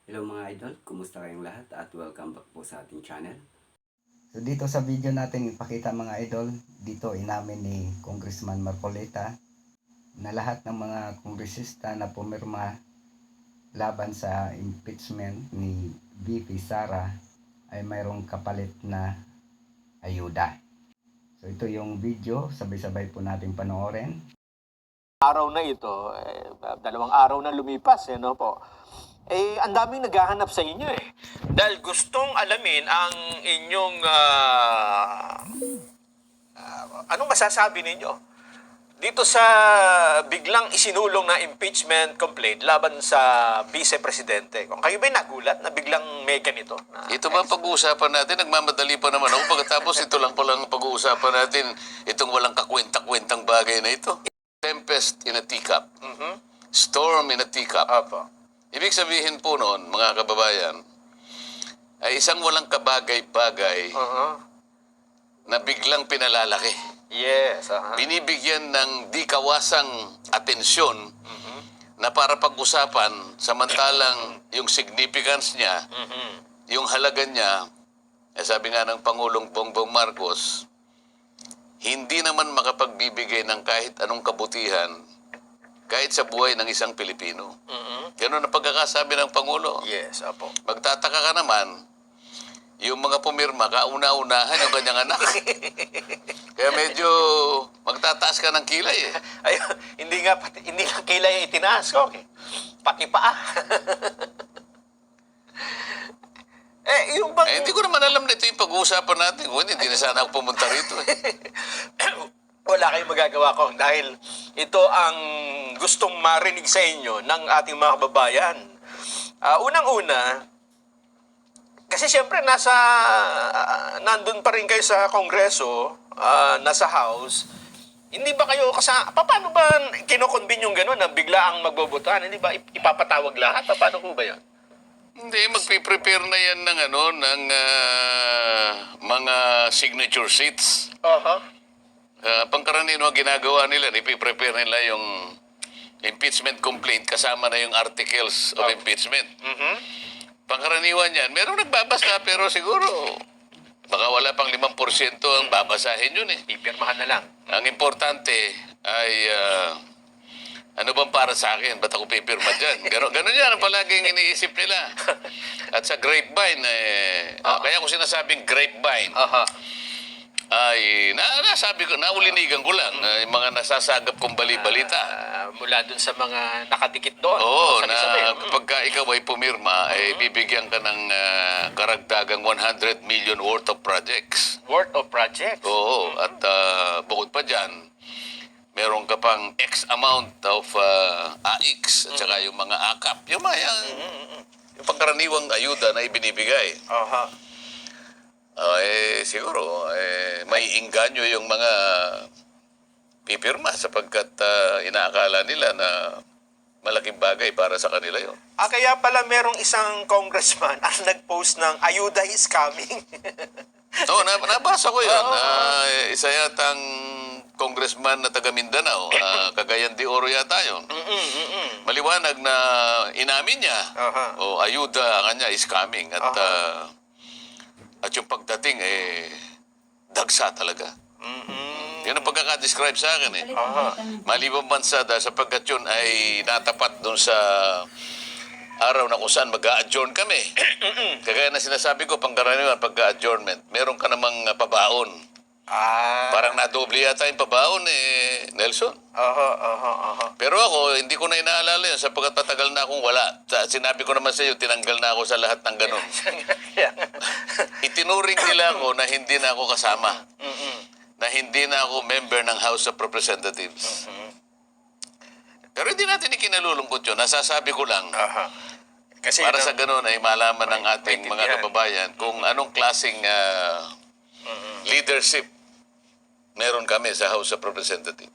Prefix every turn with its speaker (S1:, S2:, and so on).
S1: Hello mga idol, kumusta kayong lahat at welcome back po sa ating channel.
S2: So dito sa video natin ipakita mga idol, dito inamin ni Congressman Marcoleta na lahat ng mga kongresista na pumirma laban sa impeachment ni VP Sara ay mayroong kapalit na ayuda. So ito yung video, sabay-sabay po natin panoorin.
S3: Araw na ito, 2 araw na lumipas, no po. Ang daming naghahanap sa inyo Dahil gustong alamin ang inyong, anong masasabi ninyo dito sa biglang isinulong na impeachment complaint laban sa vice-presidente. Kung kayo ba'y nagulat na biglang may ganito?
S4: Ito ba pag-uusapan natin? Nagmamadali pa naman ako. Pagkatapos ito lang palang pag-uusapan natin, itong walang kakwenta-kwentang bagay na ito. Tempest in a teacup. Storm in a teacup.
S3: Apo.
S4: Ibig sabihin po noon, mga kababayan, ay isang walang kabagay-bagay na biglang pinalalaki.
S3: Yes.
S4: Binibigyan ng di kawasang atensyon na para pag-usapan, samantalang yung significance niya, yung halaga niya, sabi nga ng Pangulong Bongbong Marcos, hindi naman makapagbibigay ng kahit anong kabutihan kahit sa buhay ng isang Pilipino. Ganun ang pagkakasabi ng Pangulo.
S3: Yes, apo.
S4: Magtataka ka naman, yung mga pumirma, kauna-unahan yung kanyang anak. Kaya medyo magtataas ka ng kilay
S3: Ayun, hindi lang kilay itinaas ko. Pati paa. Yung bang...
S4: hindi ko naman alam na ito yung pag-uusapan natin. Kung hindi na sana ako pumunta rito
S3: Wala kayong magagawa ko dahil ito ang gustong marinig sa inyo ng ating mga kababayan. Unang-una, kasi siyempre nandun pa rin kayo sa Kongreso, nasa House, hindi ba kayo paano ba kinokonbin yung gano'n na bigla ang magbobotohan? Hindi ba ipapatawag lahat? Paano po ba yan?
S4: Hindi, magpiprepare na yan ng, ng mga signature sheets. Pangkaraniwan ang ginagawa nila, ipiprepare nila yung impeachment complaint kasama na yung articles of impeachment. Pangkaraniwan yan. Merong nagbabasa pero siguro baka wala pang 5% ang babasahin yun
S3: Ipirmahan na lang.
S4: Ang importante ay ano bang para sa akin? Ba't ako pipirma dyan? Ganon yan ang palaging iniisip nila. At sa grapevine, kaya ko sinasabing grapevine, ay nasabi ko, naulinigan ko lang yung mga nasasagap kong bali-balita.
S3: Mula dun sa mga nakadikit doon.
S4: Oo, na kapag ikaw ay pumirma, ay bibigyan ka ng karagdagang 100 million worth of projects.
S3: Worth of projects?
S4: Oo, at bukod pa dyan, meron ka pang X amount of AX, at saka yung mga AKAP, yung mga yung pangkaraniwang ayuda na ibinibigay. Siguro, may inganyo yung mga pipirma sapagkat inaakala nila na malaking bagay para sa kanila yun.
S3: Kaya pala merong isang congressman ang nag-post ng ayuda is coming.
S4: Oo, nabasa ko yun. Isa yatang congressman na taga Mindanao, Cagayan de Oro yata yun. Maliwanag na inamin niya, ayuda kanya is coming. At yung pagdating, dagsa talaga. Yan ang pagkakadescribe sa akin Malibang bansa dahil sapagkat yun ay natapat doon sa araw na kung saan mag-a-adjourn kami. Kagaya na sinasabi ko, pangkaraniwan, pagka-adjournment, meron ka namang pabaon. Parang nadoble yata yung pabaon Nelson. Pero ako, hindi ko na inaalala yun sapagkat patagal na akong wala. Sinabi ko naman sa iyo, tinanggal na ako sa lahat ng ganun. Itinuring nila ako na hindi na ako kasama. Na hindi na ako member ng House of Representatives. Pero hindi natin ikinalulungkot yun. Nasasabi ko lang,
S3: Kasi
S4: para sa ganun ay malaman ng ating mga kababayan kung anong klaseng leadership meron kami sa House of Representatives.